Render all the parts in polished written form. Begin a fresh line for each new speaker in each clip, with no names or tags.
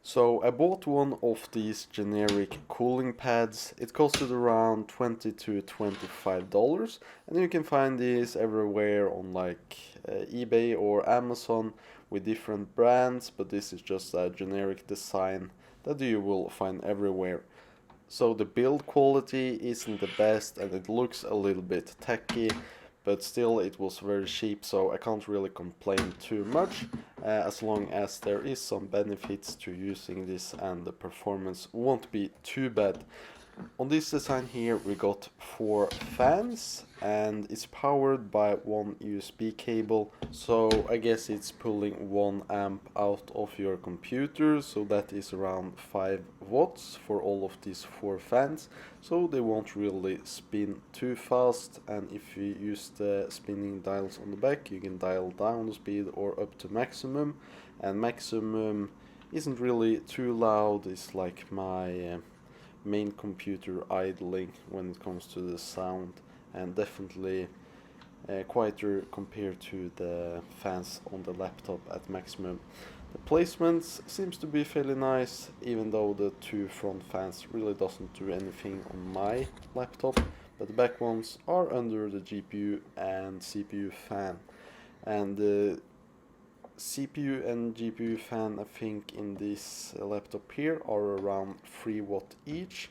So I bought one of these generic cooling pads. It costed around $20 to $25, and you can find these everywhere on like eBay or Amazon with different brands, but this is just a generic design that you will find everywhere. So the build quality isn't the best and it looks a little bit tacky, but still it was very cheap, so I can't really complain too much, as long as there is some benefits to using this and the performance won't be too bad. On this design here we got 4 fans and it's powered by one USB cable, so I guess it's pulling 1 amp out of your computer, so that is around 5 watts for all of these 4 fans, so they won't really spin too fast. And if you use the spinning dials on the back, you can dial down the speed or up to maximum, and maximum isn't really too loud. It's like my main computer idling when it comes to the sound, and definitely quieter compared to the fans on the laptop at maximum. The placements seems to be fairly nice, even though the 2 front fans really doesn't do anything on my laptop, but the back ones are under the GPU and CPU fan. And the CPU and GPU fan, I think, in this laptop here are around 3 watt each,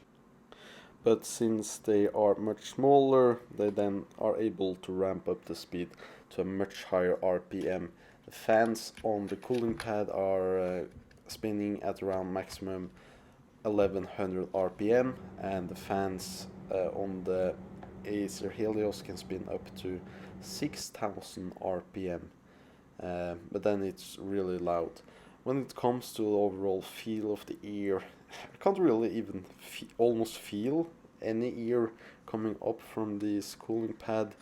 but since they are much smaller, they then are able to ramp up the speed to a much higher RPM. The fans on the cooling pad are spinning at around maximum 1100 RPM, and the fans on the Acer Helios can spin up to 6000 RPM. But then it's really loud. When it comes to the overall feel of the ear, I can't really even almost feel any ear coming up from this cooling pad.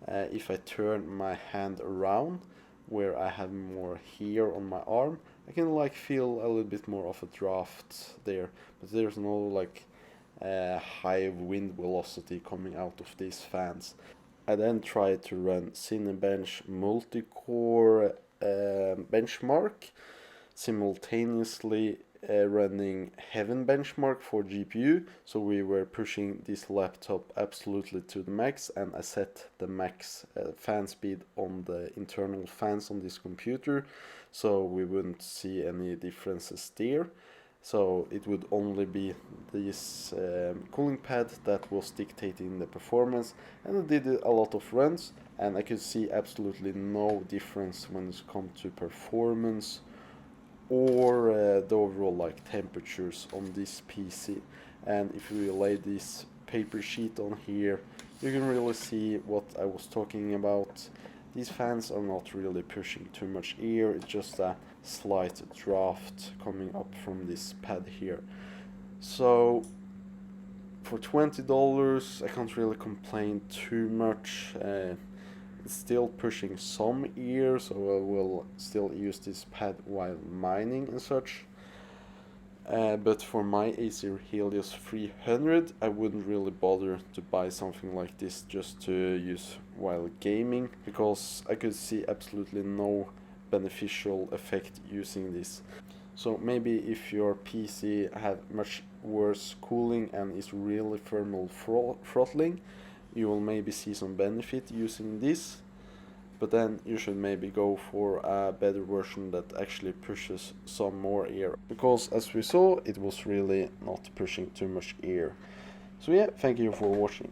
If I turn my hand around where I have more hair on my arm, I can like feel a little bit more of a draft there, but there's no like high wind velocity coming out of these fans. I then tried to run Cinebench multi-core benchmark, simultaneously running Heaven benchmark for GPU, so we were pushing this laptop absolutely to the max, and I set the max fan speed on the internal fans on this computer, so we wouldn't see any differences there. So it would only be this cooling pad that was dictating the performance, and I did a lot of runs and I could see absolutely no difference when it comes to performance or the overall like temperatures on this PC. And if we lay this paper sheet on here, you can really see what I was talking about. These fans are not really pushing too much air, it's just a slight draft coming up from this pad here. So for $20 I can't really complain too much. It's still pushing some air, so I will still use this pad while mining and such. But for my Acer Helios 300, I wouldn't really bother to buy something like this just to use while gaming, because I could see absolutely no beneficial effect using this. So maybe if your PC have much worse cooling and is really thermal throttling, you will maybe see some benefit using this. But then you should maybe go for a better version that actually pushes some more air, because as we saw, it was really not pushing too much air. So yeah, thank you for watching.